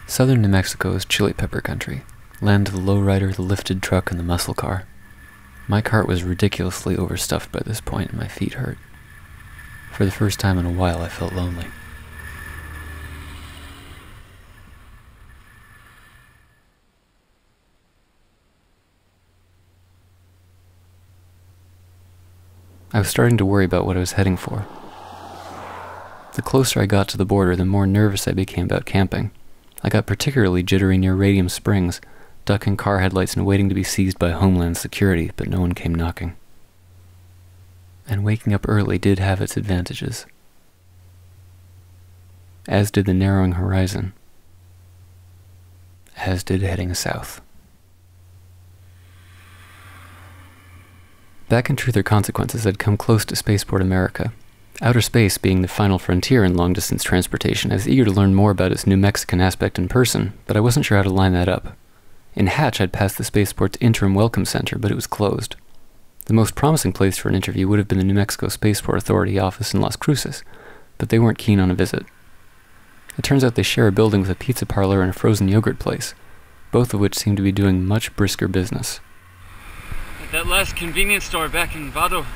Southern New Mexico is chili pepper country, land of the lowrider, the lifted truck, and the muscle car. My cart was ridiculously overstuffed by this point, and my feet hurt. For the first time in a while, I felt lonely. I was starting to worry about what I was heading for. The closer I got to the border, the more nervous I became about camping. I got particularly jittery near Radium Springs, ducking car headlights and waiting to be seized by Homeland Security, but no one came knocking. And waking up early did have its advantages. As did the narrowing horizon. As did heading south. Back in Truth or Consequences, I'd come close to Spaceport America. Outer space being the final frontier in long-distance transportation, I was eager to learn more about its New Mexican aspect in person, but I wasn't sure how to line that up. In Hatch, I'd passed the spaceport's interim welcome center, but it was closed. The most promising place for an interview would have been the New Mexico Spaceport Authority office in Las Cruces, but they weren't keen on a visit. It turns out they share a building with a pizza parlor and a frozen yogurt place, both of which seem to be doing much brisker business. At that last convenience store back in Vado,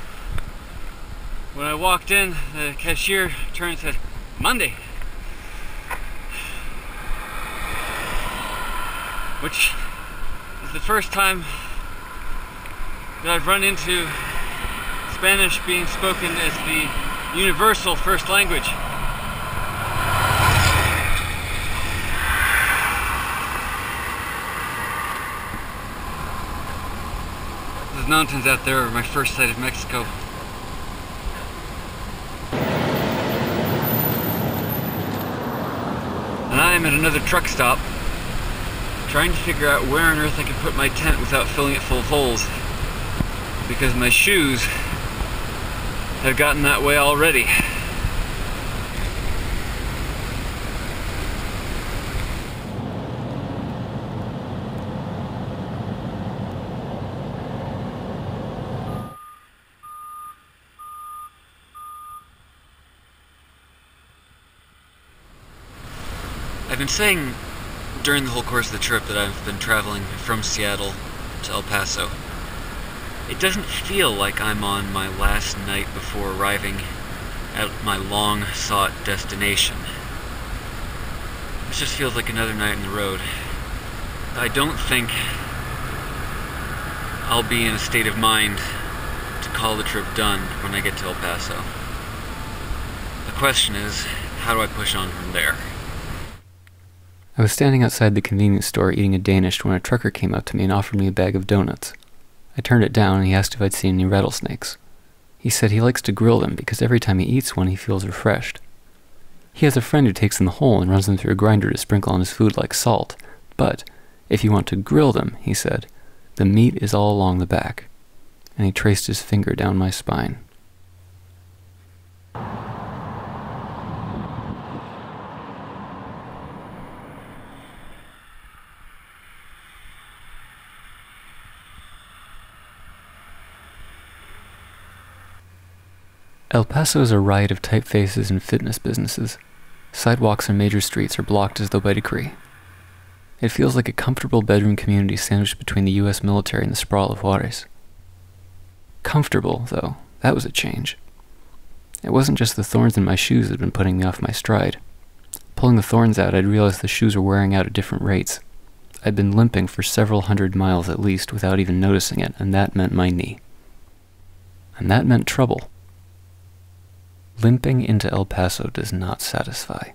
when I walked in, the cashier turned and said, "Monday." Which is the first time that I've run into Spanish being spoken as the universal first language. Those mountains out there are my first sight of Mexico. And I am at another truck stop, trying to figure out where on earth I can put my tent without filling it full of holes, because my shoes have gotten that way already. I've been saying during the whole course of the trip that I've been traveling from Seattle to El Paso. It doesn't feel like I'm on my last night before arriving at my long-sought destination. This just feels like another night on the road. I don't think I'll be in a state of mind to call the trip done when I get to El Paso. The question is, how do I push on from there? I was standing outside the convenience store eating a Danish when a trucker came up to me and offered me a bag of donuts. I turned it down and he asked if I'd seen any rattlesnakes. He said he likes to grill them because every time he eats one he feels refreshed. He has a friend who takes them whole and runs them through a grinder to sprinkle on his food like salt, but if you want to grill them, he said, the meat is all along the back. And he traced his finger down my spine. El Paso is a riot of typefaces and fitness businesses. Sidewalks and major streets are blocked as though by decree. It feels like a comfortable bedroom community sandwiched between the US military and the sprawl of Juarez. Comfortable, though, that was a change. It wasn't just the thorns in my shoes that had been putting me off my stride. Pulling the thorns out, I'd realized the shoes were wearing out at different rates. I'd been limping for several hundred miles at least without even noticing it, and that meant my knee. And that meant trouble. Limping into El Paso does not satisfy.